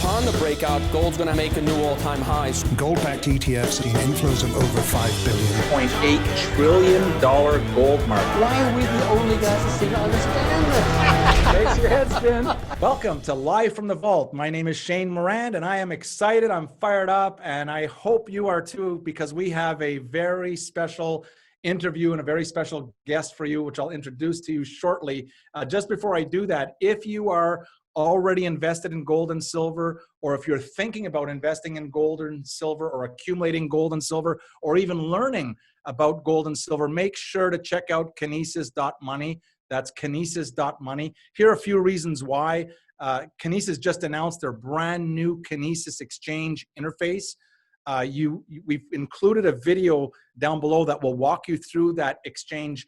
Upon the breakout, gold's going to make a new all-time high. Gold-backed ETFs seeing inflows of over $5 billion. $0.8 trillion gold market. Why are we the only guys that seem to understand this? Makes your head spin. Welcome to Live from the Vault. My name is Shane Morand, and I am excited. I'm fired up, and I hope you are too, because we have a very special interview and a very special guest for you, which I'll introduce to you shortly. Just before I do that, if you are already invested in gold and silver, or if you're thinking about investing in gold and silver, or accumulating gold and silver, or even learning about gold and silver, make sure to check out Kinesis.money. That's Kinesis.money. Here are a few reasons why. Kinesis just announced their brand new Kinesis exchange interface. We've included a video down below that will walk you through that exchange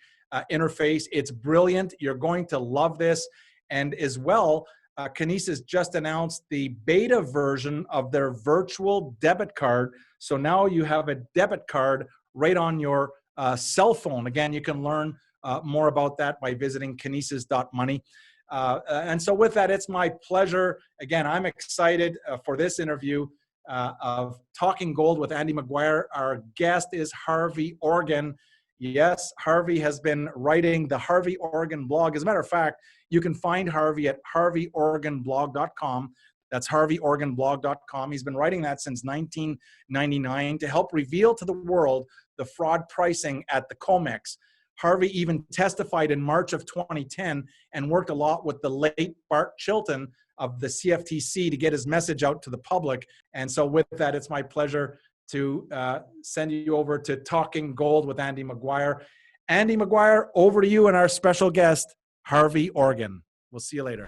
interface. It's brilliant. You're going to love this. And as well, Kinesis just announced the beta version of their virtual debit card. So now you have a debit card right on your cell phone. Again, you can learn more about that by visiting Kinesis.money. And so with that, it's my pleasure. Again, I'm excited for this interview of Talking Gold with Andy McGuire. Our guest is Harvey Organ. Yes, Harvey has been writing the Harvey Organ blog. As a matter of fact, you can find Harvey at harveyorganblog.com. That's harveyorganblog.com. He's been writing that since 1999 to help reveal to the world the fraud pricing at the Comex. Harvey even testified in March of 2010 and worked a lot with the late Bart Chilton of the CFTC to get his message out to the public. And so with that, it's my pleasure to send you over to Talking Gold with Andy McGuire. Andy McGuire, over to you and our special guest, Harvey Organ. We'll see you later.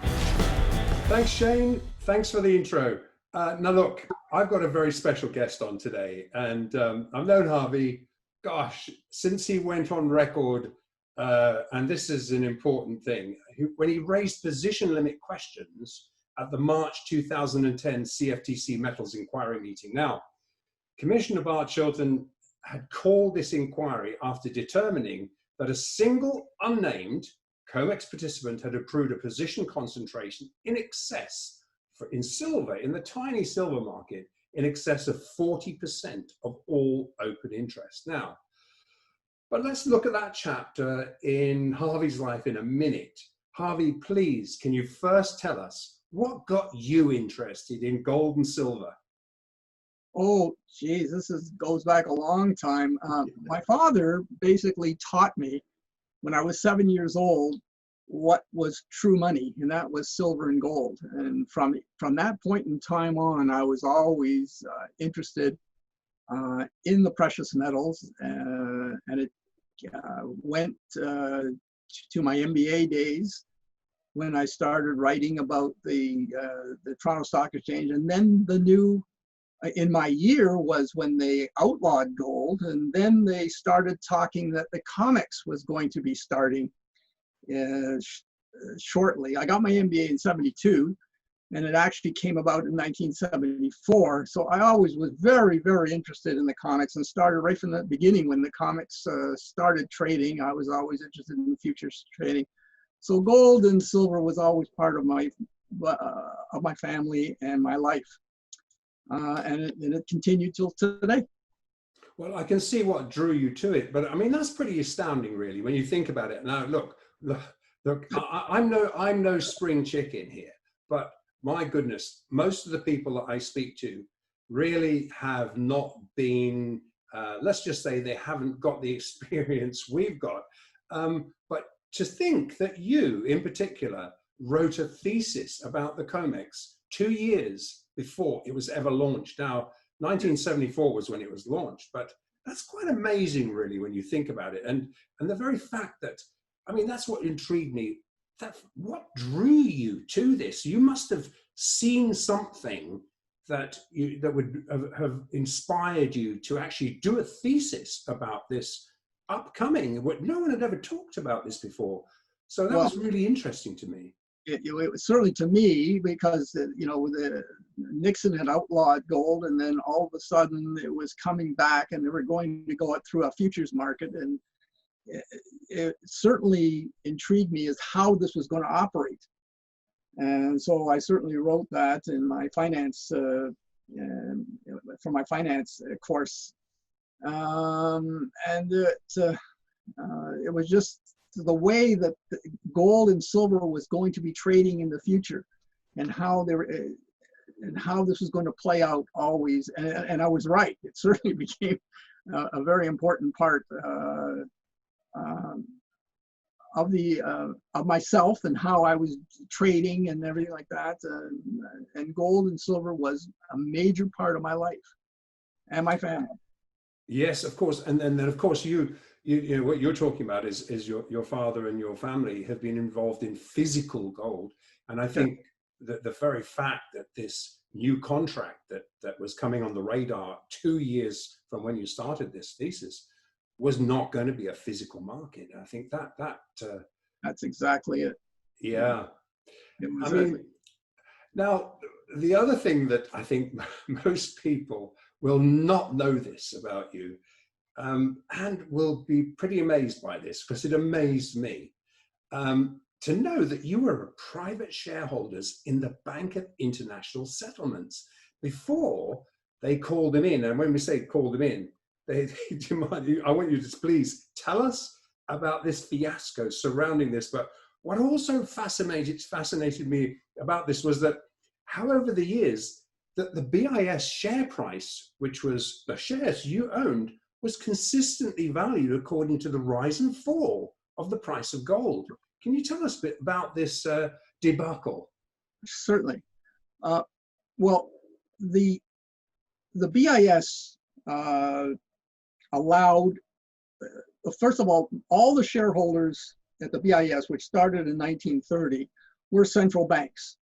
Thanks, Shane. Thanks for the intro. Now look, I've got a very special guest on today, and I've known Harvey, gosh, since he went on record, and this is an important thing, when he raised position limit questions at the March 2010 CFTC Metals Inquiry meeting. Now, Commissioner Bart Chilton had called this inquiry after determining that a single unnamed Comex participant had approved a position concentration in excess, in silver, in the tiny silver market, in excess of 40% of all open interest. Now, but let's look at that chapter in Harvey's life in a minute. Harvey, please, can you first tell us what got you interested in gold and silver? Oh, geez, goes back a long time. My father basically taught me when I was 7 years old what was true money, and that was silver and gold. And from that point in time on, I was always interested in the precious metals, and it went to my MBA days when I started writing about the Toronto Stock Exchange. And then the new in my year was when they outlawed gold, and then they started talking that the Comex was going to be starting shortly. I got my MBA in '72, and it actually came about in 1974. So I always was very, very interested in the Comex, and started right from the beginning when the Comex started trading. I was always interested in futures trading. So gold and silver was always part of my family and my life. And it continued till today. Well, I can see what drew you to it, but I mean, that's pretty astounding, really, when you think about it. Now, look, I'm no spring chicken here, but my goodness, most of the people that I speak to really have not been, let's just say they haven't got the experience we've got. But to think that you, in particular, wrote a thesis about the Comex 2 years before it was ever launched. Now, 1974 was when it was launched, but that's quite amazing, really, when you think about it. And the very fact that, I mean, that's what intrigued me. What drew you to this? You must have seen something that would have inspired you to actually do a thesis about this upcoming. No one had ever talked about this before. So that was really interesting to me. It was certainly to me, because Nixon had outlawed gold, and then all of a sudden it was coming back, and they were going to go through a futures market, and it certainly intrigued me as how this was going to operate. And so I certainly wrote that in my finance, for my finance course. And it was just the way that gold and silver was going to be trading in the future, and how they were, and how this was going to play out always. And I was right. It certainly became a very important part of myself and how I was trading and everything like that. And gold and silver was a major part of my life and my family. Yes, of course. And then of course you know what you're talking about is your father and your family have been involved in physical gold. And I think that the very fact that this new contract that was coming on the radar 2 years from when you started this thesis was not going to be a physical market. I think that's exactly it. Yeah. I mean, now the other thing that I think most people will not know this about you, and will be pretty amazed by this, because it amazed me, to know that you were private shareholders in the Bank of International Settlements before they called them in. And when we say called them in, I want you to please tell us about this fiasco surrounding this. But what also fascinated me about this was that how over the years that the BIS share price, which was the shares you owned, was consistently valued according to the rise and fall of the price of gold. Can you tell us a bit about this debacle? Certainly. Well, the BIS allowed, first of all the shareholders at the BIS, which started in 1930, were central banks.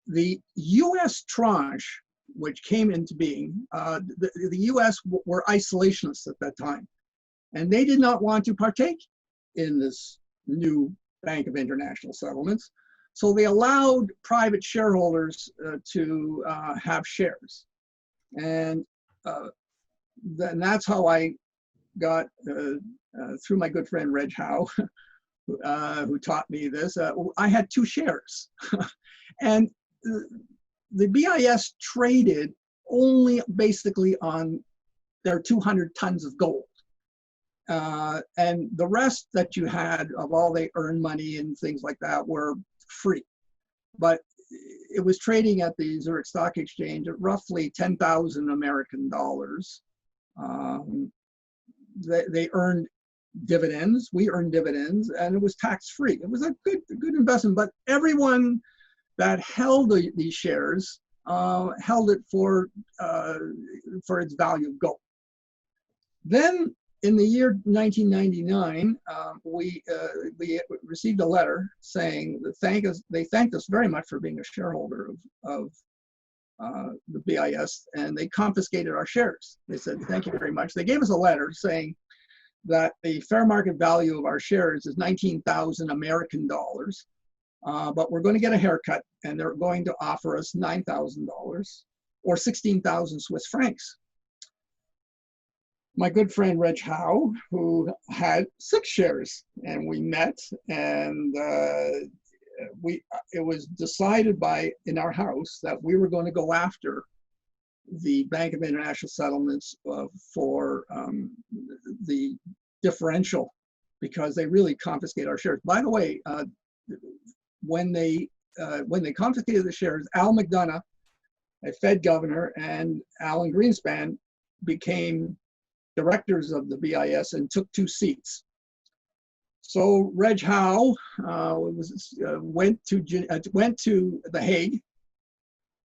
The U.S. tranche, which came into being, the U.S. were isolationists at that time, and they did not want to partake in this new Bank of International Settlements. So they allowed private shareholders to have shares. And that's how I got, through my good friend Reg Howe, who taught me this. I had 2 shares. And the BIS traded only basically on their 200 tons of gold. And the rest that you had of all they earned money and things like that were free. But it was trading at the Zurich Stock Exchange at roughly 10,000 American dollars. They earned dividends, we earned dividends, and it was tax-free. It was a good investment, but everyone that held these shares held it for its value of gold. Then in the year 1999, we received a letter saying that they thanked us very much for being a shareholder of the BIS, and they confiscated our shares. They said, thank you very much. They gave us a letter saying that the fair market value of our shares is 19,000 American dollars, but we're going to get a haircut, and they're going to offer us $9,000 or 16,000 Swiss francs. My good friend Reg Howe, who had 6 shares, and we met, and it was decided in our house that we were going to go after the Bank of International Settlements for the differential, because they really confiscated our shares. By the way, when they confiscated the shares, Al McDonough, a Fed governor, and Alan Greenspan became directors of the BIS and took 2 seats. So Reg Howe went to The Hague,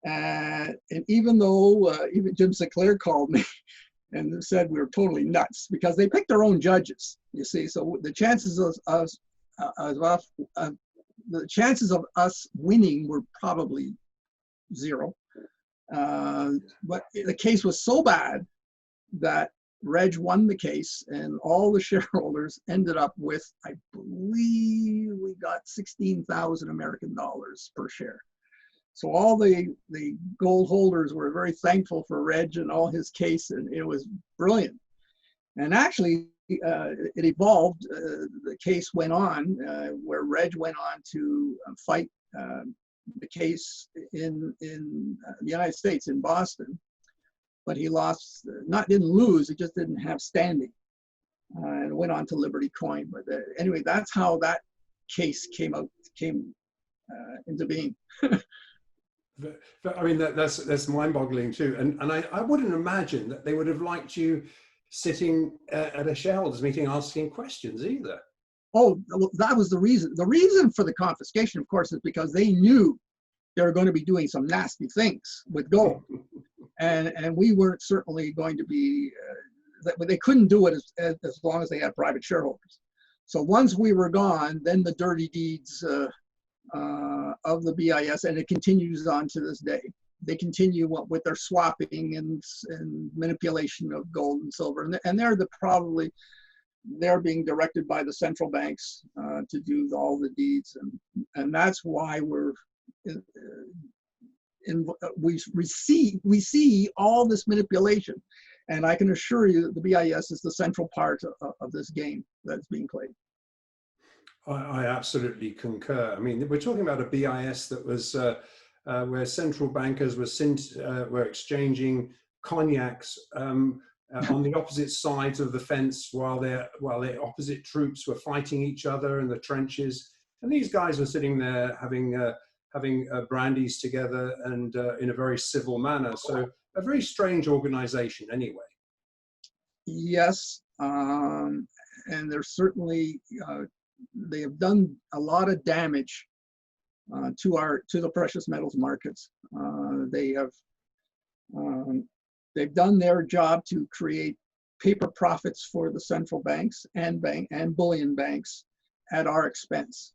and even though even Jim Sinclair called me and said we were totally nuts, because they picked their own judges, you see. So the chances of us winning were probably 0. But the case was so bad that Reg won the case, and all the shareholders ended up with, I believe we got 16,000 American dollars per share. So all the gold holders were very thankful for Reg and all his case, and it was brilliant. And actually, it evolved. The case went on, where Reg went on to fight the case in the United States, in Boston, but he lost, didn't lose, he just didn't have standing, and went on to Liberty Coin. But anyway, that's how that case came into being. I mean, that's mind-boggling too. And I wouldn't imagine that they would have liked you sitting at a shareholders meeting asking questions either. Oh, well, that was the reason. The reason for the confiscation, of course, is because they knew they were going to be doing some nasty things with gold. And we weren't certainly going to be, they couldn't do it as long as they had private shareholders. So once we were gone, then the dirty deeds of the BIS, and it continues on to this day. They continue with their swapping and manipulation of gold and silver. And they're being directed by the central banks to do all the deeds. And that's why we see all this manipulation. And I can assure you that the BIS is the central part of this game that's being played. I absolutely concur. I mean, we're talking about a BIS that was where central bankers were exchanging cognacs on the opposite sides of the fence while their opposite troops were fighting each other in the trenches, and these guys were sitting there having brandies together and in a very civil manner. So a very strange organization, anyway. Yes, and they're certainly they have done a lot of damage to the precious metals markets. They've done their job to create paper profits for the central banks and bullion banks at our expense.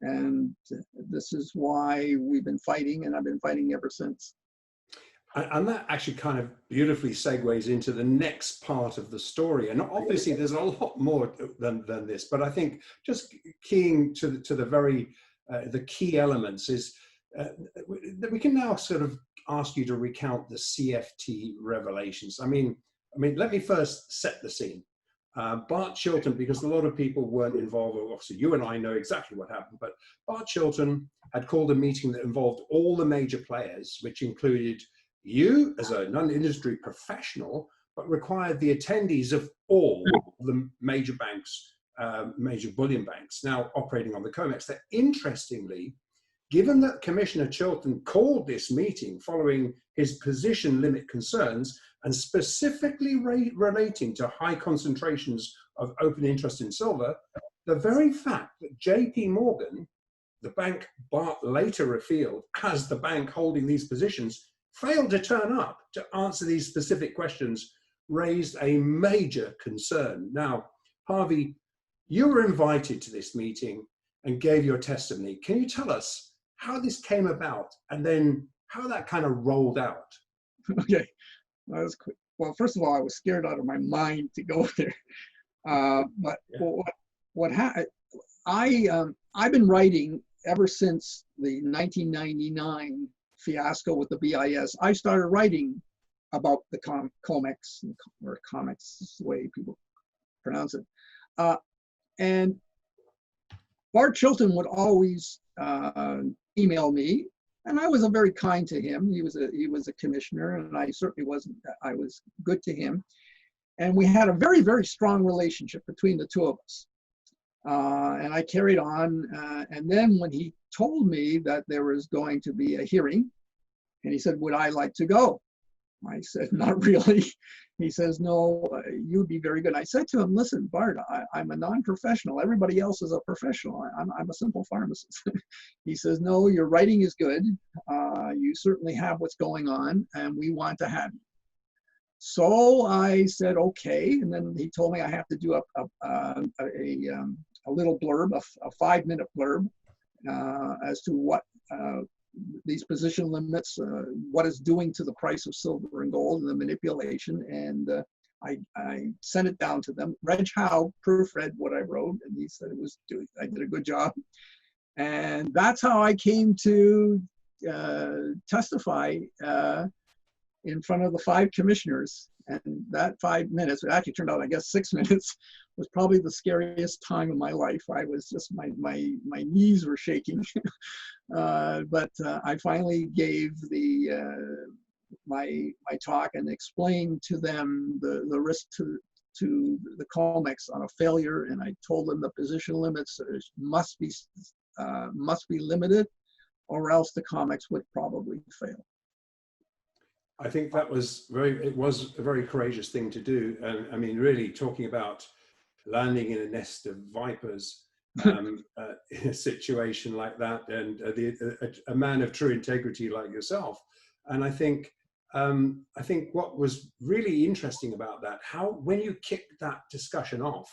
And this is why we've been fighting, and I've been fighting ever since. And that actually kind of beautifully segues into the next part of the story. And obviously there's a lot more than this, but I think just keying to the key elements is that we can now sort of ask you to recount the CFT revelations. I mean, let me first set the scene. Bart Chilton, because a lot of people weren't involved, obviously you and I know exactly what happened, but Bart Chilton had called a meeting that involved all the major players, which included you as a non-industry professional, but required the attendees of all the major banks, major bullion banks now operating on the Comex. That interestingly, given that Commissioner Chilton called this meeting following his position limit concerns and specifically relating to high concentrations of open interest in silver, the very fact that JP Morgan, the bank Bart later revealed as the bank holding these positions, failed to turn up to answer these specific questions raised a major concern. Now, Harvey, you were invited to this meeting and gave your testimony. Can you tell us how this came about and then how that kind of rolled out? Okay, that was quick. Well, first of all, I was scared out of my mind to go there. But what happened? I've been writing ever since the 1999 fiasco with the BIS. I started writing about the Comex, or Comex is the way people pronounce it. And Bart Chilton would always email me, and I was very kind to him. He was a commissioner, and I certainly wasn't. I was good to him, and we had a very, very strong relationship between the two of us. And I carried on, and then when he told me that there was going to be a hearing, and he said, "Would I like to go?" I said, "Not really." He says, "No, you'd be very good." I said to him, "Listen, Bart, I'm a non-professional. Everybody else is a professional. I'm a simple pharmacist." He says, "No, your writing is good. You certainly have what's going on, and we want to have you." So I said, "Okay." And then he told me I have to do a little blurb, a 5-minute blurb, as to what these position limits, what it's doing to the price of silver and gold, and the manipulation. And I sent it down to them. Reg Howe proofread what I wrote, and he said I did a good job. And that's how I came to testify in front of the 5 commissioners And that 5 minutes, it actually turned out, I guess, 6 minutes, was probably the scariest time of my life. I was just, my knees were shaking. But I finally gave my talk and explained to them the risk to the Comex on a failure, and I told them the position limits must be limited, or else the Comex would probably fail. I think that was it was a very courageous thing to do. And I mean, really talking about landing in a nest of vipers in a situation like that, and a man of true integrity like yourself. And I think what was really interesting about that, when you kicked that discussion off,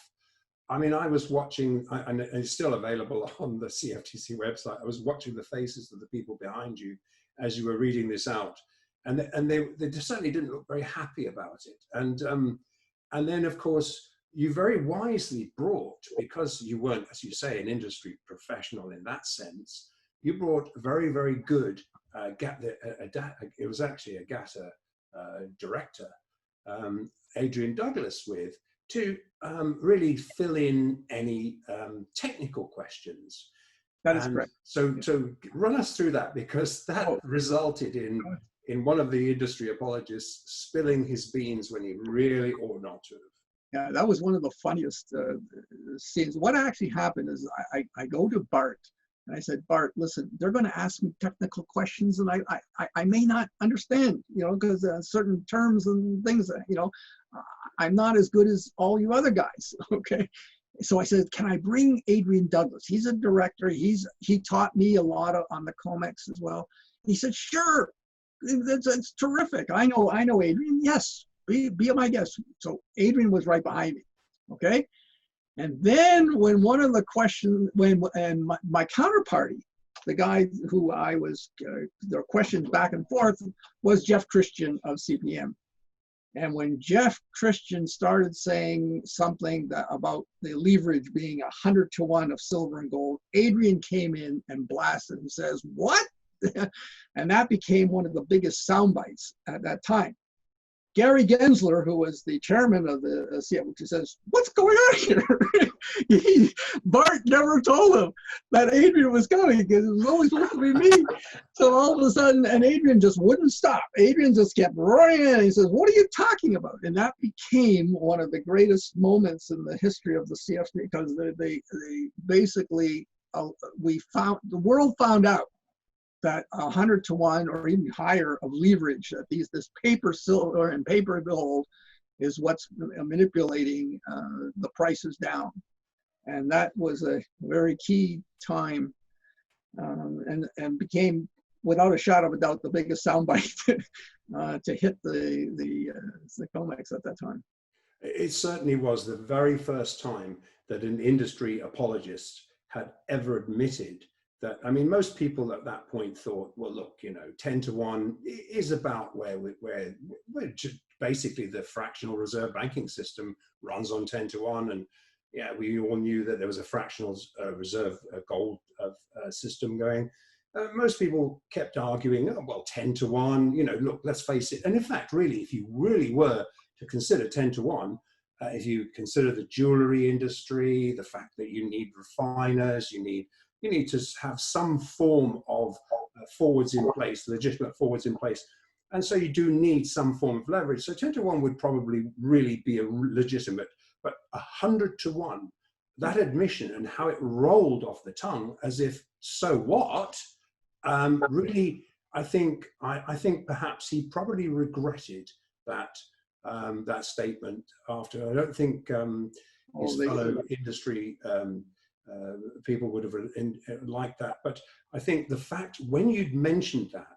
I mean, I was watching, and it's still available on the CFTC website. I was watching the faces of the people behind you as you were reading this out, and they certainly didn't look very happy about it. And then, of course, you very wisely brought, because you weren't, as you say, an industry professional in that sense, you brought a very, very good it was actually a GATA director, Adrian Douglas, to really fill in any technical questions. That is correct. So run us through that, because that resulted in one of the industry apologists spilling his beans when he really ought not to have. Yeah, that was one of the funniest scenes. What actually happened is I go to Bart, and I said, Bart, listen, they're going to ask me technical questions, and I may not understand, because certain terms and things, I'm not as good as all you other guys, okay? So I said, can I bring Adrian Douglas? He's a director. He taught me a lot on the Comex as well. He said, sure, it's terrific. I know Adrian. Yes, be my guest. So Adrian was right behind me, okay? And then when one of the questions, and my counterparty, the guy who I was, there were questions back and forth, was Jeff Christian of CPM. And when Jeff Christian started saying something about the leverage being 100 to 1 of silver and gold, Adrian came in and blasted and says, what? And that became one of the biggest sound bites at that time. Gary Gensler, who was the chairman of the CFTC, says, what's going on here? Bart never told him that Adrian was coming, because it was always supposed to be me. So all of a sudden, and Adrian just wouldn't stop. Adrian just kept running in. He says, what are you talking about? And that became one of the greatest moments in the history of the CFTC, because they basically, the world found out that 100 to 1 or even higher of leverage, that this paper silver and paper gold is what's manipulating the prices down. And that was a very key time, and became, without a shadow of a doubt, the biggest soundbite to hit the Comex at that time. It certainly was the very first time that an industry apologist had ever admitted that. I mean, most people at that point thought, well, look, 10 to 1 is about where basically the fractional reserve banking system runs on 10 to 1. And yeah, we all knew that there was a fractional reserve gold system going. Most people kept arguing, oh, well, 10 to 1, look, let's face it. And in fact, really, if you really were to consider 10 to 1, if you consider the jewelry industry, the fact that you need refiners, you need to have some form of forwards in place, legitimate forwards in place. And so you do need some form of leverage. So 10 to 1 would probably really be a legitimate, but 100 to 1, that admission and how it rolled off the tongue as if, so what? Really, I think perhaps he probably regretted that statement after. I don't think his fellow industry people would have liked that. But I think the fact, when you'd mentioned that,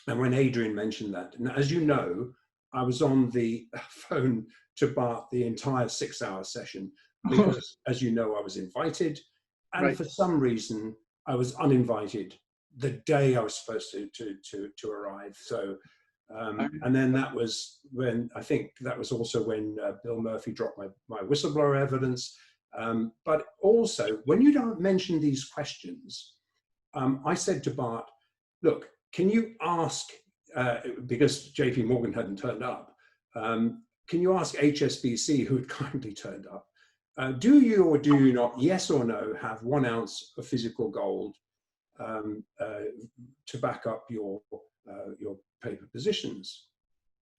and when Adrian mentioned that, and as you know, I was on the phone to Bart the entire 6-hour session, because as you know, I was invited, and for some reason I was uninvited the day I was supposed to arrive. So and then that was when, I think that was also when Bill Murphy dropped my whistleblower evidence. But also, when you don't mention these questions, I said to Bart, look, can you ask, because JP Morgan hadn't turned up, can you ask HSBC, who had kindly turned up, do you or do you not, yes or no, have 1 ounce of physical gold to back up your paper positions?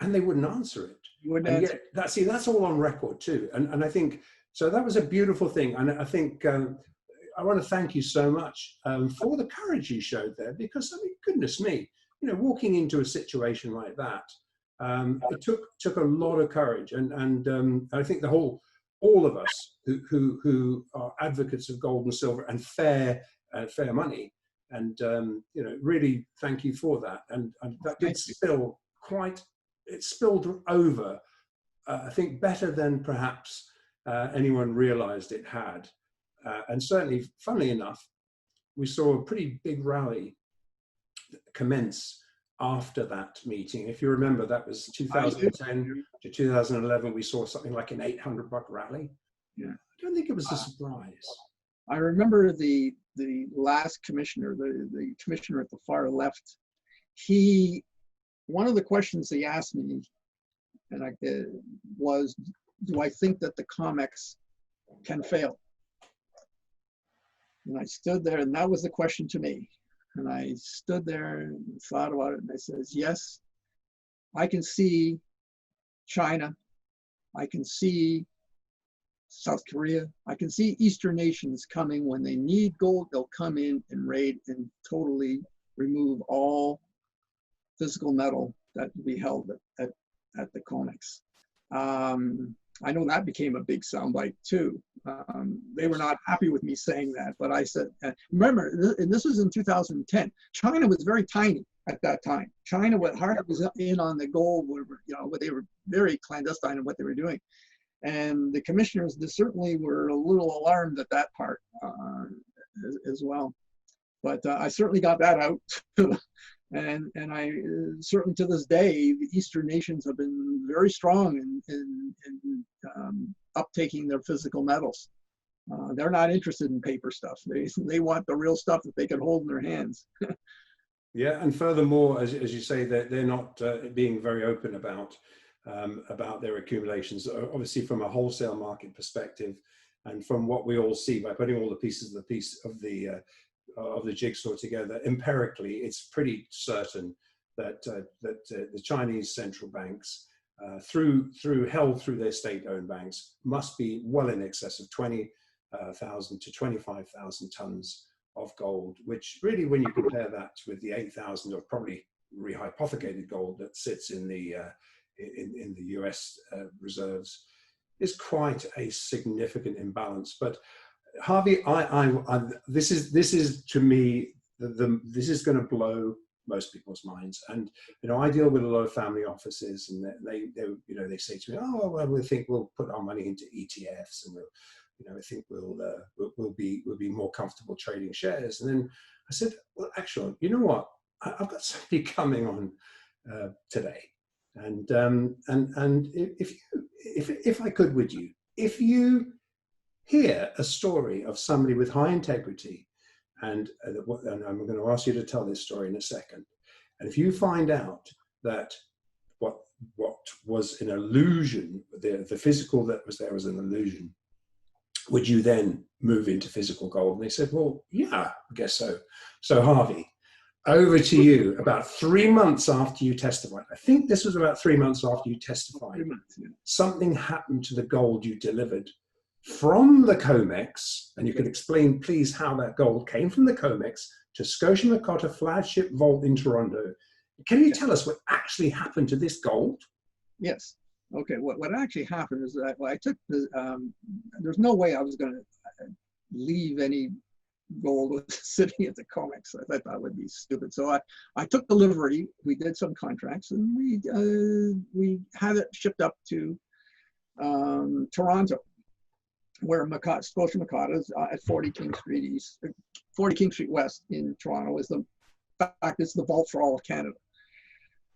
And they wouldn't answer it. And yet, that's all on record too. And I think, so that was a beautiful thing. And I think I want to thank you so much for the courage you showed there, because, I mean, goodness me, you know, walking into a situation like that, it took a lot of courage. And I think all of us who are advocates of gold and silver and fair money, and you know, really thank you for that. And that did spill it spilled over, I think, better than perhaps anyone realized it had. And certainly, funnily enough, we saw a pretty big rally commence after that meeting. If you remember, that was 2010 to 2011. We saw something like an $800 rally. Yeah, I don't think it was a surprise. I remember the last commissioner, the commissioner at the far left. One of the questions he asked me, and was, do I think that the Comex can fail? And I stood there, and that was the question to me. And I stood there and thought about it, and I says, yes, I can see China, I can see South Korea, I can see Eastern nations coming. When they need gold, they'll come in and raid and totally remove all physical metal that will be held at the Comex. I know that became a big soundbite too. They were not happy with me saying that, but I said, remember, and this was in 2010. China was very tiny at that time. China, what Harvey was in on the gold, they were very clandestine in what they were doing. And the commissioners certainly were a little alarmed at that part as well. But I certainly got that out. And I certainly, to this day, the Eastern nations have been very strong in uptaking their physical metals. They're not interested in paper stuff. They want the real stuff that they can hold in their hands. Yeah, and furthermore, as you say, they're not being very open about their accumulations. Obviously, from a wholesale market perspective, and from what we all see by putting all the pieces of the jigsaw together, empirically, it's pretty certain that the Chinese central banks, held through their state-owned banks, must be well in excess of 20,000 to 25,000 tons of gold, which really, when you compare that with the 8,000 of probably rehypothecated gold that sits in the US reserves, is quite a significant imbalance. But Harvey, this is to me, this is going to blow most people's minds. And I deal with a lot of family offices, and they say to me, oh well, we think we'll put our money into ETFs, and I think we'll be more comfortable trading shares. And then I said, well, actually, you know what? I've got somebody coming on today, and if I could, would you, if you hear a story of somebody with high integrity, and I'm going to ask you to tell this story in a second, and if you find out that what was an illusion, the physical that was there was an illusion, would you then move into physical gold? And they said, well, yeah, I guess so. So Harvey, over to you. About 3 months after you testified, I think this was about 3 months after you testified, something happened to the gold you delivered from the Comex, and you can explain, please, how that gold came from the Comex to Scotiabank flagship vault in Toronto. Can you tell us what actually happened to this gold? Yes. Okay. What actually happened is that I took there's no way I was going to leave any gold sitting at the Comex. I thought that would be stupid. So I took delivery. We did some contracts, and we had it shipped up to Toronto, where Scotiabank is at 40 King Street East, 40 King Street West in Toronto. It's the vault for all of Canada.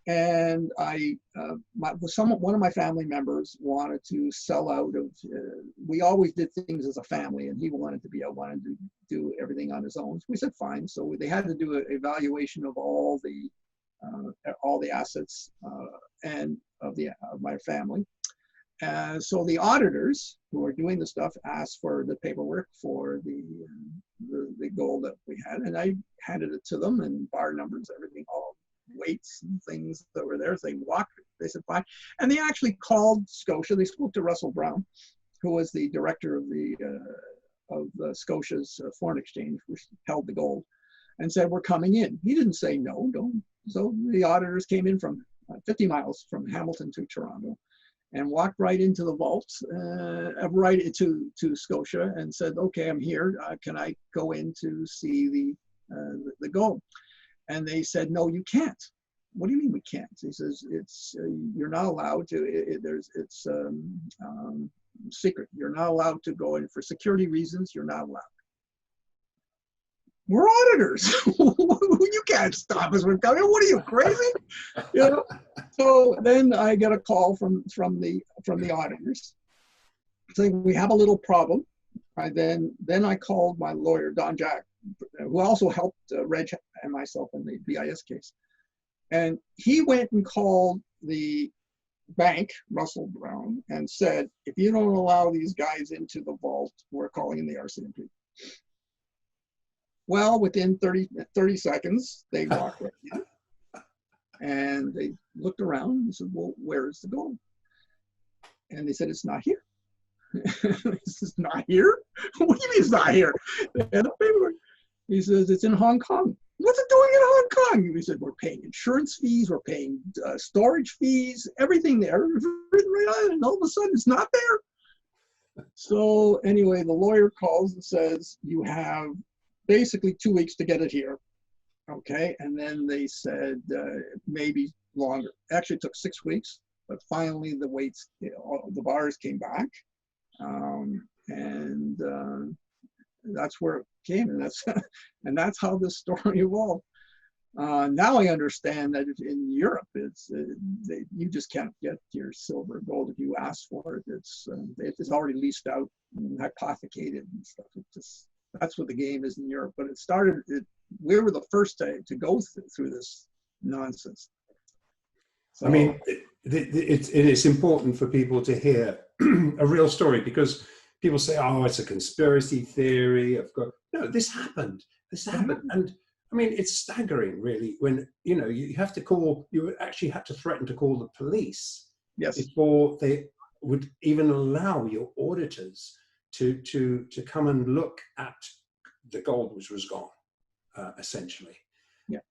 And one of my family members wanted to sell out of. We always did things as a family, and he wanted to do everything on his own. So we said fine. So they had to do an evaluation of all the assets and of of my family. So the auditors who are doing the stuff asked for the paperwork for the gold that we had, and I handed it to them, and bar numbers, everything, all weights and things that were there. So they walked. They said fine, and they actually called Scotia. They spoke to Russell Brown, who was the director of the Scotia's foreign exchange, which held the gold, and said, "We're coming in." He didn't say no, don't. So the auditors came in from 50 miles from Hamilton to Toronto, and walked right into the vault, right to Scotia, and said, "Okay, I'm here. Can I go in to see the gold?" And they said, "No, you can't." "What do you mean we can't?" He says, "It's you're not allowed to. It's secret. You're not allowed to go in for security reasons. You're not allowed." We're auditors. You can't stop us from coming. What are you, crazy? You know. So then I get a call from the auditors saying we have a little problem. Then I called my lawyer Don Jack, who also helped Reg and myself in the BIS case, and he went and called the bank, Russell Brown, and said, "If you don't allow these guys into the vault, we're calling in the RCMP." Well, within 30 seconds, they walked right in, and they looked around and said, "Well, where is the gold?" And they said, "It's not here." This is not here? What do you mean it's not here? They had the paperwork. He says, "It's in Hong Kong." "What's it doing in Hong Kong?" He said, "We're paying insurance fees, we're paying storage fees, everything there, written right on it, and all of a sudden it's not there." So anyway, the lawyer calls and says, "You have basically 2 weeks to get it here." Okay, and then they said maybe longer. Actually, it took 6 weeks, but finally the weights, the bars came back, and that's where it came, and that's how this story evolved. Now I understand that in Europe, you just can't get your silver or gold if you ask for it. It's already leased out and hypothecated and stuff. That's what the game is in Europe. But we were the first to go through this nonsense. So, I mean, it's important for people to hear a real story, because people say, "Oh, it's a conspiracy theory." No, this happened. And I mean, it's staggering, really, when you have to call. You actually had to threaten to call the police, yes, before they would even allow your auditors to come and look at the gold, which was gone, essentially. Yeah.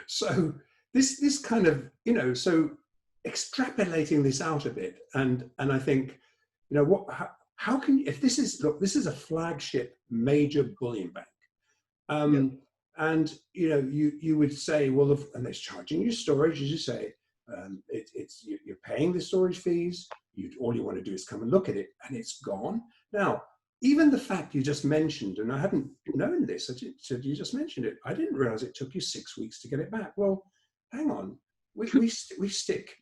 So this kind of, so extrapolating this out a bit, and I think, how can you, if this is a flagship major bullion bank, and you would say, well, and they're charging you storage, as you say, you're paying the storage fees. All you want to do is come and look at it, and it's gone. Now, even the fact you just mentioned, and I hadn't known this, so you just mentioned it, I didn't realize it took you 6 weeks to get it back. Well, hang on, we can stick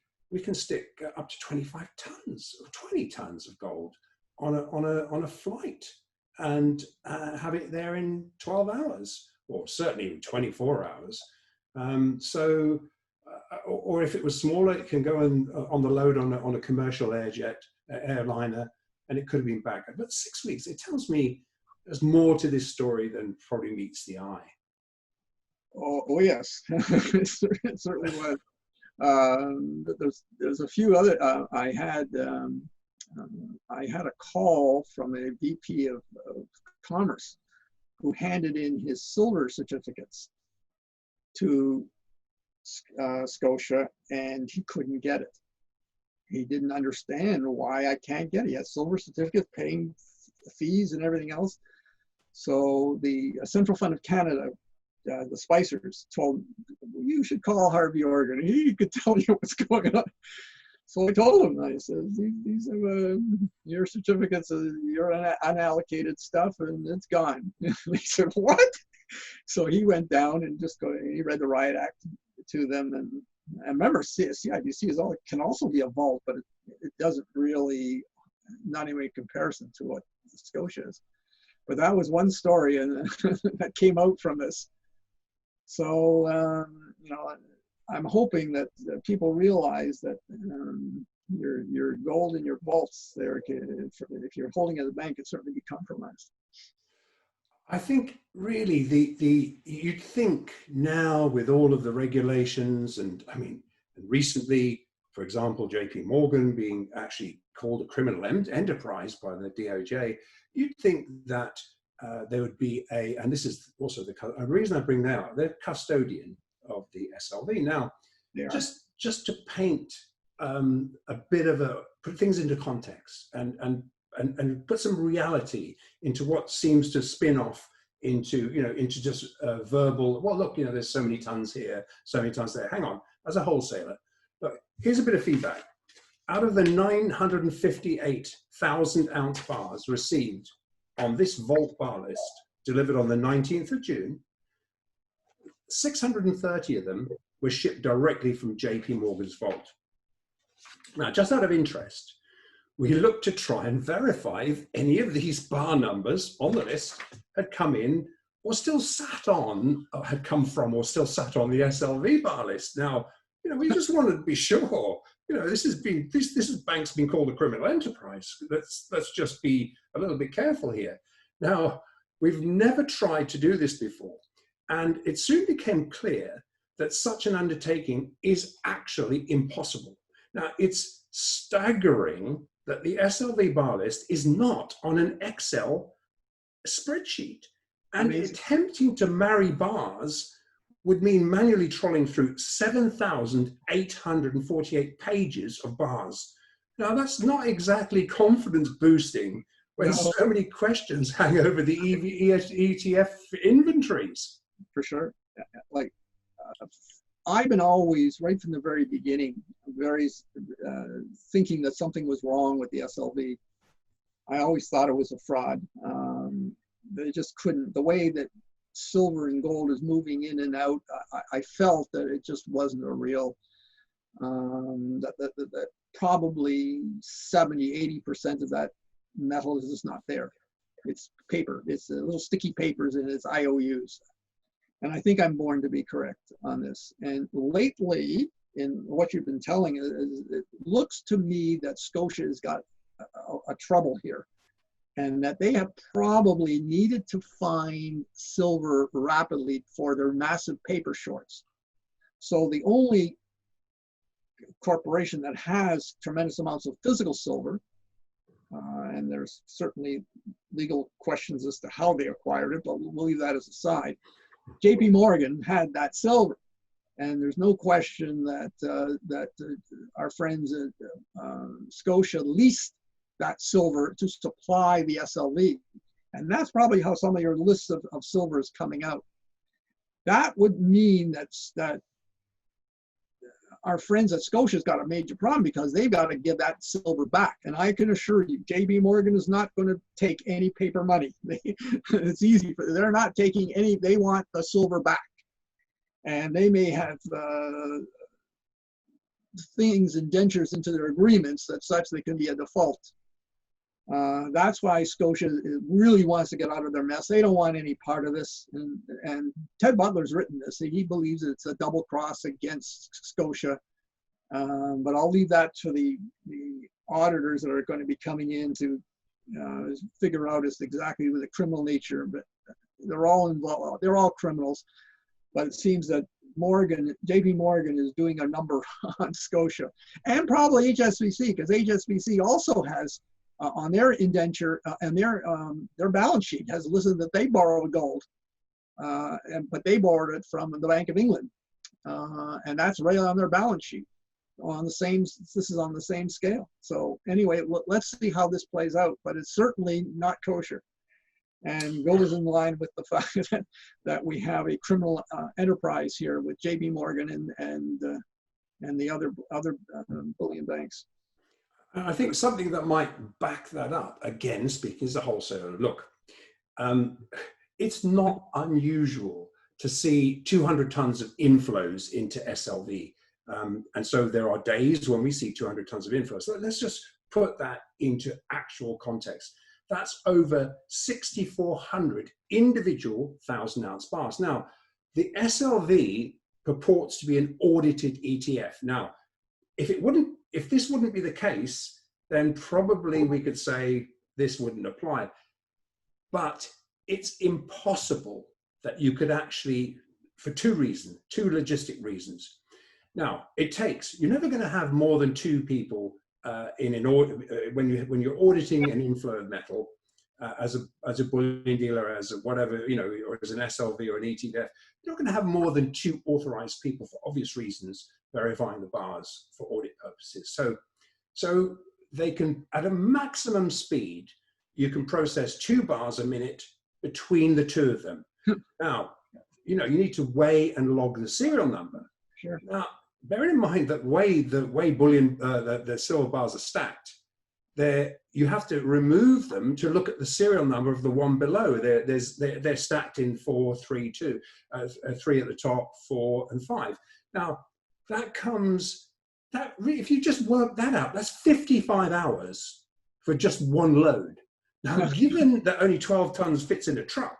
up to 25 tons or 20 tons of gold on a flight, and have it there in 12 hours, or certainly in 24 hours. Or if it was smaller, it can go on the load on a commercial airliner, and it could have been back. But 6 weeks, it tells me there's more to this story than probably meets the eye. Oh yes, it certainly was. There's a few other. I had a call from a VP of Commerce who handed in his silver certificates to Scotia, and he couldn't get it. He didn't understand why I can't get it. He has silver certificates, paying fees and everything else. So the Central Fund of Canada, the Spicers, told him, "You should call Harvey Organ. He could tell you what's going on." So I told him, I said, "These are your certificates, your unallocated stuff, and it's gone." He said, "What?" So he went down and he read the Riot Act to them, and remember, CIBC can also be a vault, but it doesn't really, not even in comparison to what Scotia is. But that was one story, and that came out from this. So I'm hoping that people realize that your gold in your vaults there, if you're holding it at the bank, can certainly be compromised. I think really you'd think now with all of the regulations and I mean, recently, for example, JP Morgan being actually called a criminal enterprise by the DOJ, you'd think that there would be and this is also the reason I bring that out, they're custodian of the SLV. Now, just to paint a bit of put things into context and put some reality into what seems to spin off into, into just verbal, well, look, there's so many tons here, so many tons there. Hang on, as a wholesaler, look, here's a bit of feedback. Out of the 958,000 ounce bars received on this vault bar list, delivered on the 19th of June, 630 of them were shipped directly from JP Morgan's vault. Now, just out of interest, we looked to try and verify if any of these bar numbers on the list had come in or still sat on, or had come from or still sat on the SLV bar list. Now, we just wanted to be sure. This bank's been called a criminal enterprise. Let's just be a little bit careful here. Now, we've never tried to do this before, and it soon became clear that such an undertaking is actually impossible. Now, it's staggering that the SLV bar list is not on an Excel spreadsheet. And attempting to marry bars would mean manually trawling through 7,848 pages of bars. Now, that's not exactly confidence boosting when so many questions hang over the ETF inventories. For sure. I've been always, right from the very beginning, thinking that something was wrong with the SLV. I always thought it was a fraud. They just couldn't, the way that silver and gold is moving in and out, I felt that it just wasn't a real, that probably 70–80% of that metal is just not there. It's paper, it's little sticky papers and it's IOUs. And I think I'm born to be correct on this. And lately, in what you've been telling, it looks to me that Scotia has got a trouble here, and that they have probably needed to find silver rapidly for their massive paper shorts. So the only corporation that has tremendous amounts of physical silver, and there's certainly legal questions as to how they acquired it, but we'll leave that as a side. JP Morgan had that silver, and there's no question that our friends at Scotia leased that silver to supply the SLV, and that's probably how some of your lists of silver is coming out. That would mean that our friends at Scotia's got a major problem, because they've got to give that silver back. And I can assure you, JP Morgan is not going to take any paper money. It's easy. They're not taking any, they want the silver back. And they may have things, indentures into their agreements that such they can be a default. That's why Scotia really wants to get out of their mess. They don't want any part of this. And Ted Butler's written this. He believes it's a double cross against Scotia. But I'll leave that to the auditors that are going to be coming in to figure out exactly the criminal nature. But they're all involved. They're all criminals. But it seems that JP Morgan is doing a number on Scotia, and probably HSBC, because HSBC also has on their indenture and their balance sheet has listed that they borrowed gold, but they borrowed it from the Bank of England, and that's right on their balance sheet. This is on the same scale. So anyway, let's see how this plays out, but it's certainly not kosher, and goes in line with the fact that we have a criminal enterprise here with JP Morgan and the other bullion banks. I think something that might back that up, again, speaking as a wholesaler, look, it's not unusual to see 200 tons of inflows into SLV. And so there are days when we see 200 tons of inflows. So let's just put that into actual context. That's over 6,400 individual 1,000-ounce bars. Now, the SLV purports to be an audited ETF. Now, if this wouldn't be the case, then probably we could say this wouldn't apply. But it's impossible that you could actually, for two logistic reasons. Now, you're never going to have more than two people in an audit when you're auditing an inflow of metal as a bullion dealer, as a whatever, or as an SLV or an ETF. You're not going to have more than two authorized people for obvious reasons verifying the bars for audit purposes. So they can, at a maximum speed, you can process 2 bars a minute between the two of them. Now, you need to weigh and log the serial number. Sure. Now, bear in mind that the way bullion, the silver bars are stacked, you have to remove them to look at the serial number of the one below. They're stacked in 4, 3, 2, 3 at the top, 4 and 5. Now, if you just work that out, that's 55 hours for just one load. Now, given that only 12 tons fits in a truck,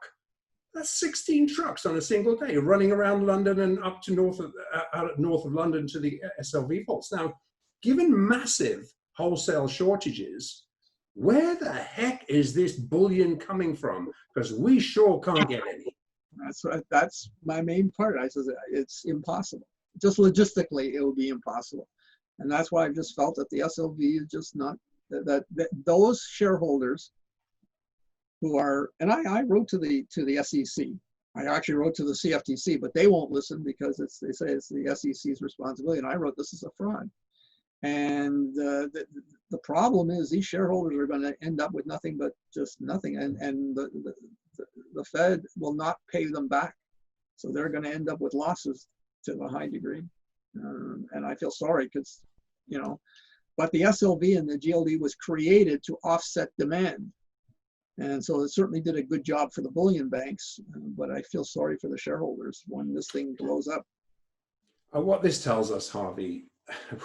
that's 16 trucks on a single day running around London and up to north of London to the SLV vaults. Now, given massive wholesale shortages, where the heck is this bullion coming from? Because we sure can't get any. That's my main part. I said it's impossible. Just logistically, it would be impossible. And that's why I just felt that the SLV is just not, that those shareholders who are, and I wrote to the SEC. I actually wrote to the CFTC, but they won't listen because they say it's the SEC's responsibility. And I wrote, this is a fraud. And the problem is these shareholders are going to end up with nothing but just nothing. And the Fed will not pay them back. So they're going to end up with losses to a high degree. And I feel sorry because, but the SLV and the GLD was created to offset demand. And so it certainly did a good job for the bullion banks, but I feel sorry for the shareholders when this thing blows up. What this tells us, Harvey,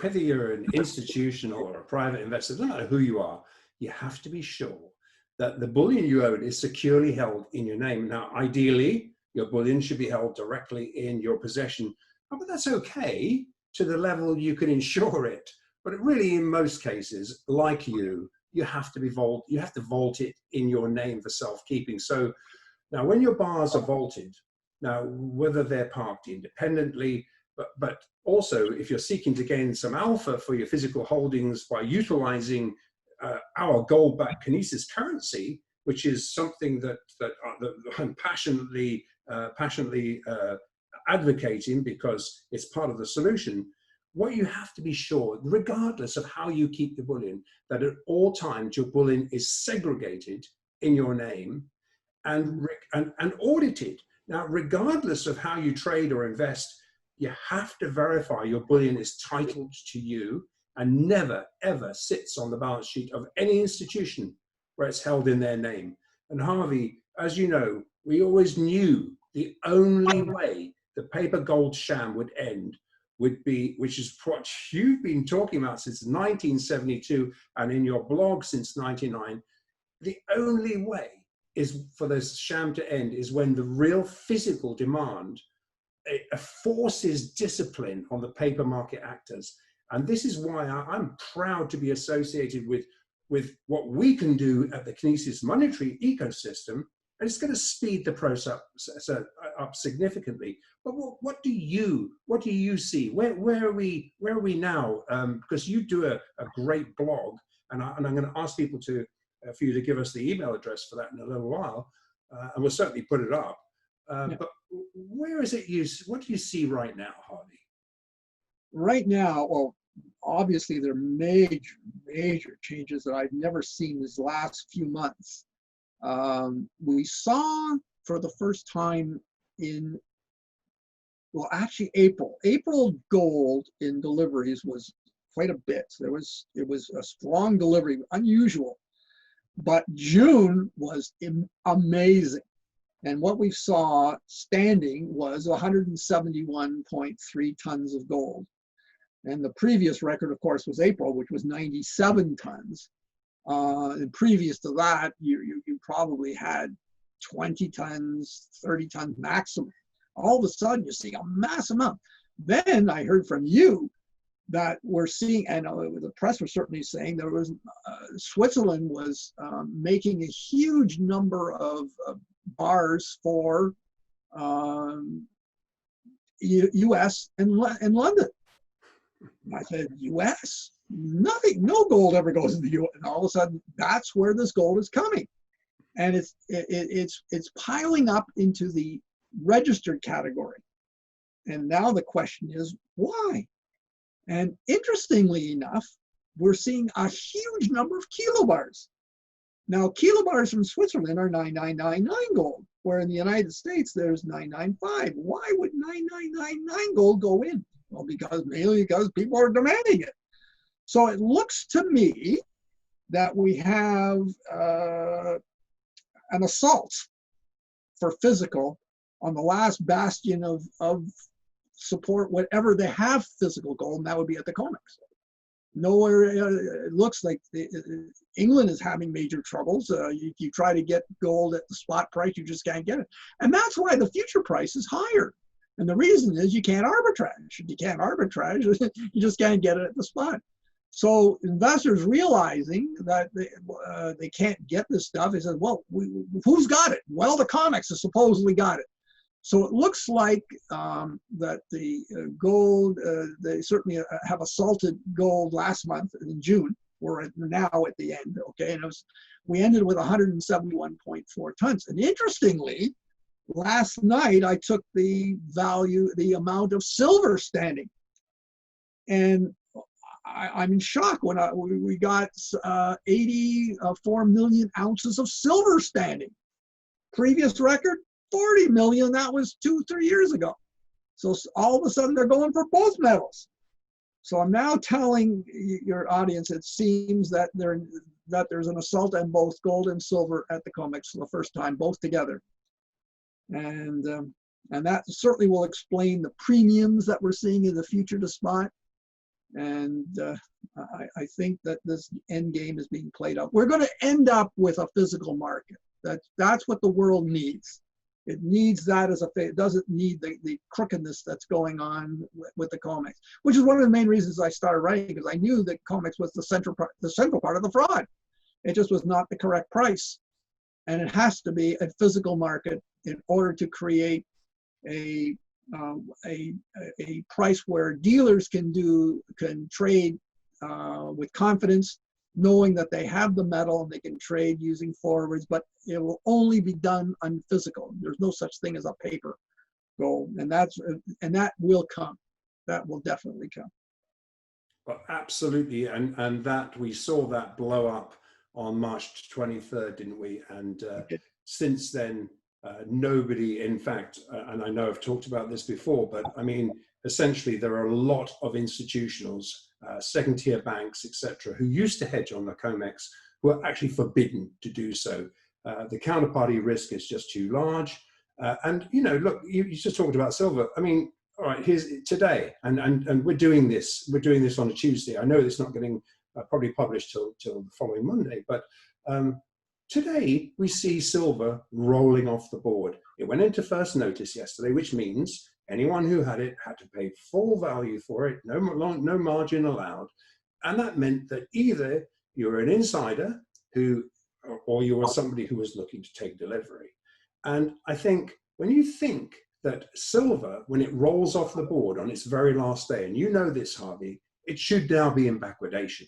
whether you're an institution or a private investor, no matter who you are, you have to be sure that the bullion you own is securely held in your name. Now, ideally, your bullion should be held directly in your possession, but that's okay to the level you can insure it. But really, in most cases, like you have to vault it in your name for self-keeping. So now when your bars are vaulted, now whether they're parked independently, but also if you're seeking to gain some alpha for your physical holdings by utilizing our gold-backed Kinesis currency, which is something that I'm passionately advocating because it's part of the solution. What you have to be sure, regardless of how you keep the bullion, that at all times your bullion is segregated in your name and audited. Now, regardless of how you trade or invest, you have to verify your bullion is titled to you and never, ever sits on the balance sheet of any institution where it's held in their name. And Harvey, as you know, we always knew the only way the paper gold sham would end would be, which is what you've been talking about since 1972 and in your blog since 99, the only way is for this sham to end is when the real physical demand forces discipline on the paper market actors. And this is why I'm proud to be associated with what we can do at the Kinesis monetary ecosystem. And it's going to speed the process up significantly. But what do you see? Where are we now? Because you do a great blog, and I'm going to ask people for you to give us the email address for that in a little while, and we'll certainly put it up. But where is it what do you see right now, Harvey? Right now, well, obviously there are major changes that I've never seen these last few months. We saw for the first time in, well, actually April gold in deliveries was quite a bit. It was a strong delivery, unusual, but June was amazing. And what we saw standing was 171.3 tons of gold. And the previous record, of course, was April, which was 97 tons. And previous to that, you probably had 20 tons, 30 tons maximum all of a sudden you see a massive amount. Then I heard from you that we're seeing, and the press was certainly saying there was, Switzerland was making a huge number of bars for U.S. and London. And I said, U.S.? Nothing, no gold ever goes in the U.S. And all of a sudden, that's where this gold is coming. And it's piling up into the registered category. And now the question is, why? And interestingly enough, we're seeing a huge number of kilobars. Now, kilobars from Switzerland are 9999 gold, where in the United States, there's 995. Why would 9999 gold go in? Well, mainly because people are demanding it. So it looks to me that we have an assault for physical on the last bastion of support, whatever they have physical gold, and that would be at the Comex. Nowhere, it looks like England is having major troubles. You try to get gold at the spot price, you just can't get it. And that's why the future price is higher. And the reason is you can't arbitrage. If you can't arbitrage, you just can't get it at the spot. So investors realizing that they can't get this stuff, they said, well, who's got it? Well, the Comex has supposedly got it. So it looks like that the gold, they certainly have assaulted gold last month in June. We're now at the end, okay? And we ended with 171.4 tons. And interestingly, last night I took the amount of silver standing. And I'm in shock when we got 84 million ounces of silver standing. Previous record, 40 million, that was 2-3 years ago. So all of a sudden they're going for both metals. So I'm now telling your audience, it seems that there's an assault on both gold and silver at the Comex for the first time, both together. And that certainly will explain the premiums that we're seeing in the future to spot. And I think that this end game is being played out. We're going to end up with a physical market. That's what the world needs. It needs that it doesn't need the crookedness that's going on with the Comex, which is one of the main reasons I started writing, because I knew that Comex was the central part of the fraud. It just was not the correct price. And it has to be a physical market in order to create a price where dealers can trade with confidence, knowing that they have the metal and they can trade using forwards, but it will only be done on physical. There's no such thing as a paper gold, and that will come. That will definitely come. Well, absolutely, and that we saw that blow up on March 23rd, didn't we? And since then, nobody, in fact, and I know I've talked about this before, but I mean, essentially, there are a lot of institutionals, second-tier banks, etc., who used to hedge on the Comex, who are actually forbidden to do so. The counterparty risk is just too large. And, you know, look, you just talked about silver. I mean, all right, here's today, and we're doing this on a Tuesday. I know it's not getting probably published till the following Monday, but today we see silver rolling off the board. It went into first notice yesterday, which means anyone who had it had to pay full value for it, no margin allowed. And that meant that either you were an insider or you were somebody who was looking to take delivery. And I think when you think that silver, when it rolls off the board on its very last day, and you know this, Harvey, it should now be in backwardation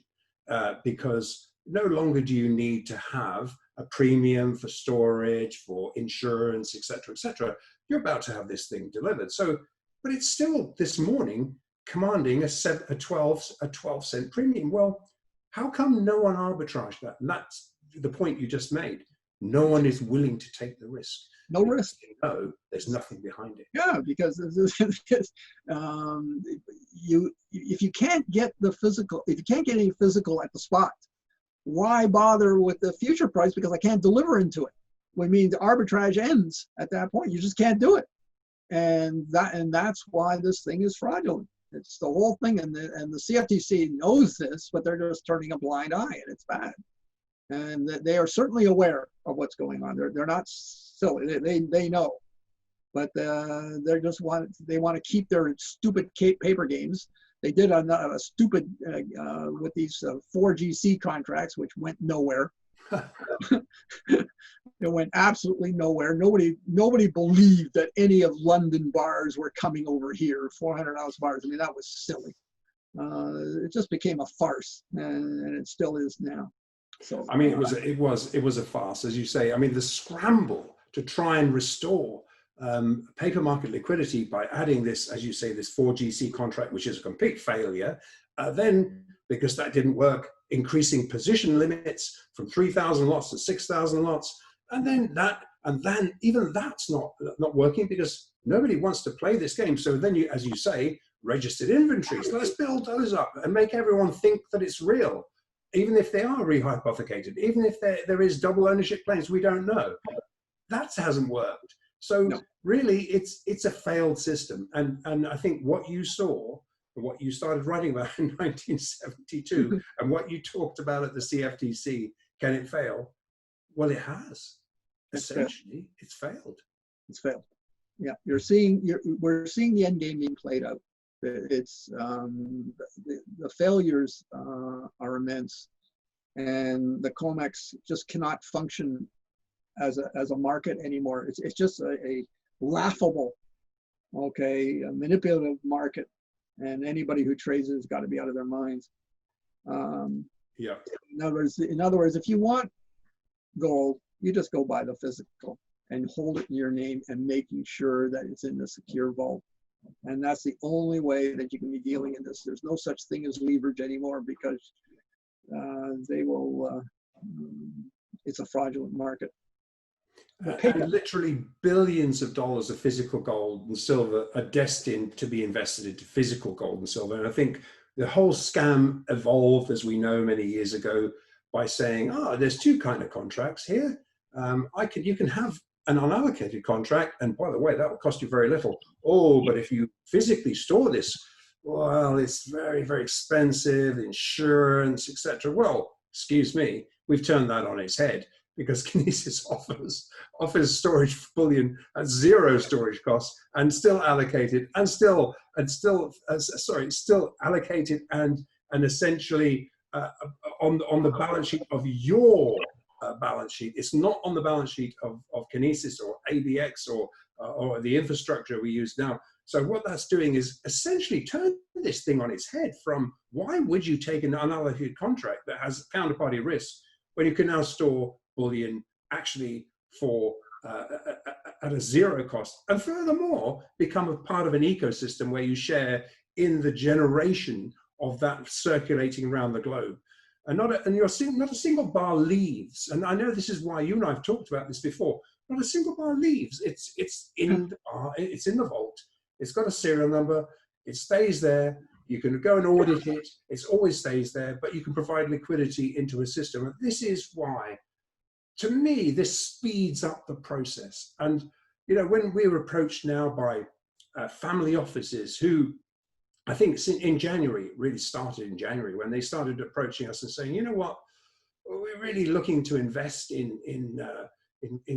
because no longer do you need to have a premium for storage, for insurance, etc., etc. You're about to have this thing delivered. So, but it's still this morning commanding a 12 cent premium. Well, how come no one arbitraged that? And that's the point you just made. No one is willing to take the risk. No risk. No, there's nothing behind it. Yeah, because if you can't get the physical, if you can't get any physical at the spot, why bother with the future price? Because I can't deliver into it. Which means the arbitrage ends at that point. You just can't do it, and that's why this thing is fraudulent. It's the whole thing, and the CFTC knows this, but they're just turning a blind eye, and it's bad. And they are certainly aware of what's going on. They're not silly. They know. but they want to keep their stupid paper games. They did a stupid with these 4GC contracts, which went nowhere. It went absolutely nowhere. Nobody believed that any of London bars were coming over here, 400-ounce bars. I mean, that was silly. It just became a farce, and it still is now. So I mean, it was a farce, as you say. I mean, the scramble to try and restore paper market liquidity by adding this, as you say, this 4GC contract, which is a complete failure. Then, because that didn't work, increasing position limits from 3,000 lots to 6,000 lots, and then even that's not working because nobody wants to play this game. So then you, as you say, registered inventories. Let's build those up and make everyone think that it's real, even if they are rehypothecated, even if there is double ownership claims, we don't know. That hasn't worked. So really, it's a failed system. And I think what you saw, what you started writing about in 1972, and what you talked about at the CFTC, can it fail? Well, it has. Essentially, it's failed. It's failed. Yeah, we're seeing the end game being played out. It's the failures are immense, and the Comex just cannot function as a market anymore. It's just a laughable, a manipulative market, and anybody who trades it has got to be out of their minds. Yeah. In other words, if you want gold, you just go buy the physical and hold it in your name and making sure that it's in the secure vault. And that's the only way that you can be dealing in this. There's no such thing as leverage anymore because they will, it's a fraudulent market. And literally billions of dollars of physical gold and silver are destined to be invested into physical gold and silver. And I think the whole scam evolved, as we know, many years ago by saying, there's two kind of contracts here. You can have an unallocated contract, and by the way, that will cost you very little. But if you physically store this, well, it's very, very expensive, insurance, etc. Well, excuse me, we've turned that on its head, because Kinesis offers storage for bullion at zero storage costs and still allocated still allocated and essentially on the balance sheet of your balance sheet. It's not on the balance sheet of Kinesis or ABX or the infrastructure we use now. So what that's doing is essentially turn this thing on its head from why would you take an unallocated contract that has counterparty risk when you can now store bullion actually for at a zero cost, and furthermore become a part of an ecosystem where you share in the generation of that circulating around the globe, and not a single bar leaves. And I know this is why you and I have talked about this before. Not a single bar leaves. It's in the bar. It's in the vault. It's got a serial number. It stays there. You can go and audit it. It always stays there. But you can provide liquidity into a system. And this is why, to me, this speeds up the process. And when we're approached now by family offices who, I think in January, it really started in January, when they started approaching us and saying, you know what, we're really looking to invest in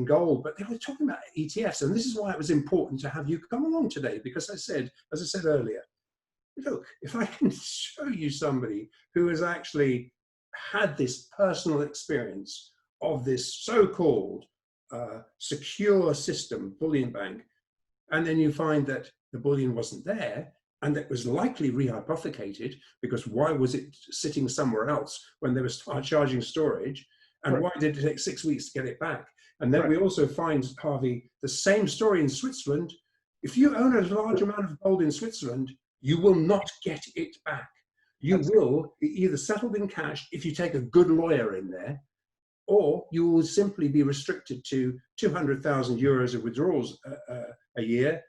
gold, but they were talking about ETFs. And this is why it was important to have you come along today, because as I said earlier, look, if I can show you somebody who has actually had this personal experience of this so-called secure system, bullion bank, and then you find that the bullion wasn't there, and it was likely rehypothecated, because why was it sitting somewhere else when they were charging storage? And why did it take 6 weeks to get it back? And then we also find, Harvey, the same story in Switzerland. If you own a large amount of gold in Switzerland, you will not get it back. You will be either settled in cash if you take a good lawyer in there, or you will simply be restricted to 200,000 euros of withdrawals a year,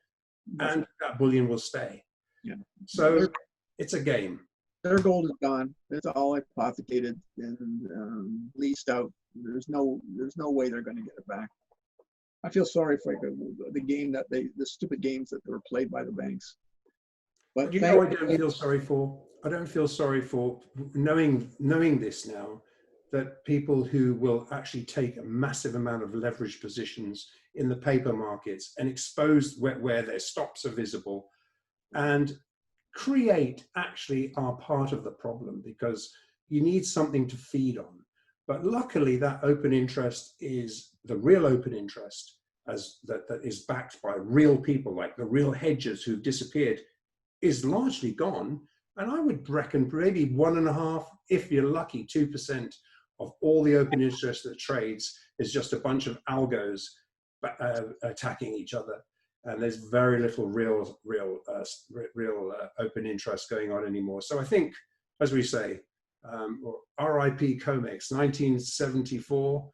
and that bullion will stay. Yeah. So it's a game. Their gold is gone. It's all hypothecated and leased out. There's no way they're going to get it back. I feel sorry for the stupid games that were played by the banks. But I don't feel sorry for. I don't feel sorry for knowing this now, that people who will actually take a massive amount of leverage positions in the paper markets and expose where their stops are visible and create actually are part of the problem, because you need something to feed on. But luckily that open interest is the real open interest, as that is backed by real people, like the real hedgers who've disappeared, is largely gone. And I would reckon maybe 1.5%, if you're lucky, 2% of all the open interest that trades is just a bunch of algos attacking each other. And there's very little real open interest going on anymore. So I think, as we say, RIP Comex, 1974,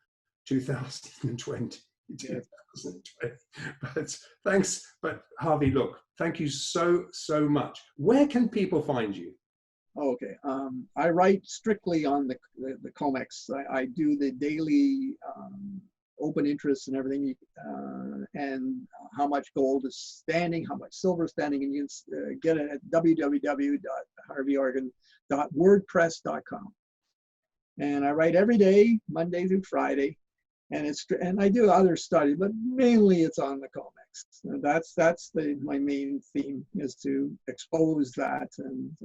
2020. 2020. But thanks. But Harvey, look, thank you so much. Where can people find you? Okay, I write strictly on the Comex. I do the daily open interest and everything, and how much gold is standing, how much silver is standing, and you can get it at www.harveyorgan.wordpress.com. And I write every day, Monday through Friday, and I do other study, but mainly it's on the Comex. And that's my main theme, is to expose that, and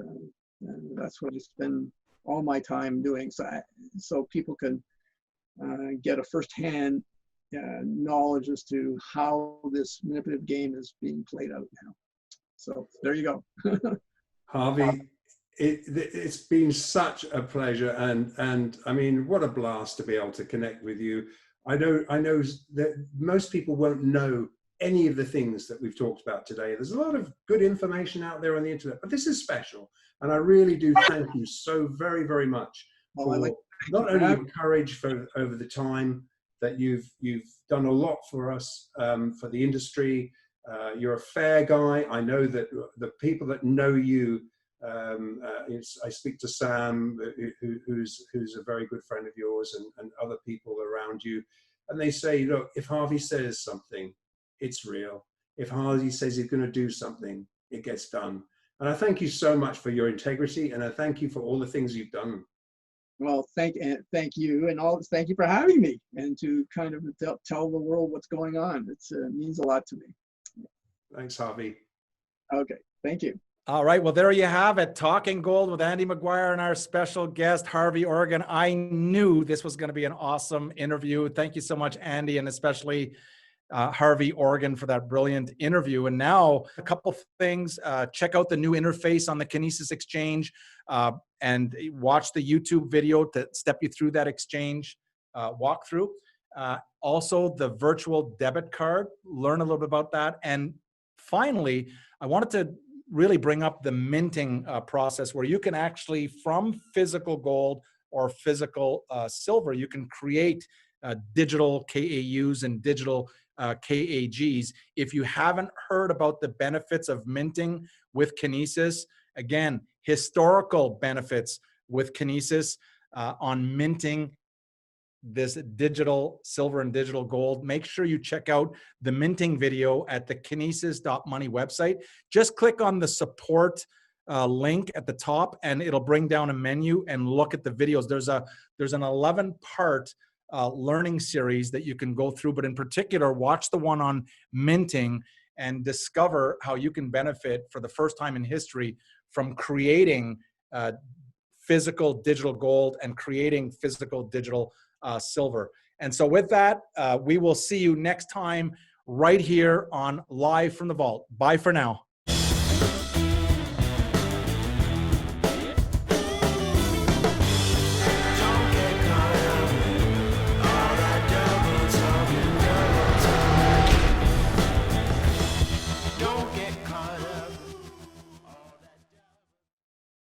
that's what I spend all my time doing, so people can get a firsthand knowledge as to how this manipulative game is being played out now. So there you go. Harvey, it's been such a pleasure, and I mean, what a blast to be able to connect with you. I know that most people won't know any of the things that we've talked about today. There's a lot of good information out there on the internet, but this is special. And I really do thank you so very much for not only your courage over the time that you've done a lot for us, for the industry. You're a fair guy. I know that the people that know you, I speak to Sam, who's a very good friend of yours, and other people around you, and they say, look, if Harvey says something, it's real. If Harvey says he's going to do something, it gets done. And I thank you so much for your integrity, and I thank you for all the things you've done. Well, thank you, and thank you for having me, and to kind of tell the world what's going on. It means a lot to me. Thanks, Harvey. Okay, thank you. All right, well, there you have it. Talking Gold with Andy McGuire and our special guest, Harvey Organ. I knew this was going to be an awesome interview. Thank you so much, Andy, and especially Harvey Organ for that brilliant interview. And now a couple things, check out the new interface on the Kinesis exchange, and watch the YouTube video to step you through that exchange walkthrough. Also the virtual debit card, learn a little bit about that. And finally, I wanted to really bring up the minting process, where you can actually, from physical gold or physical silver, you can create digital KAUs and digital KAGs. If you haven't heard about the benefits of minting with Kinesis, again, historical benefits with Kinesis on minting this digital silver and digital gold, make sure you check out the minting video at the kinesis.money website. Just click on the support link at the top, and it'll bring down a menu and look at the videos. There's an 11-part learning series that you can go through, but in particular, watch the one on minting and discover how you can benefit for the first time in history from creating physical digital gold and creating physical digital silver. And so with that, we will see you next time right here on Live from the Vault. Bye for now.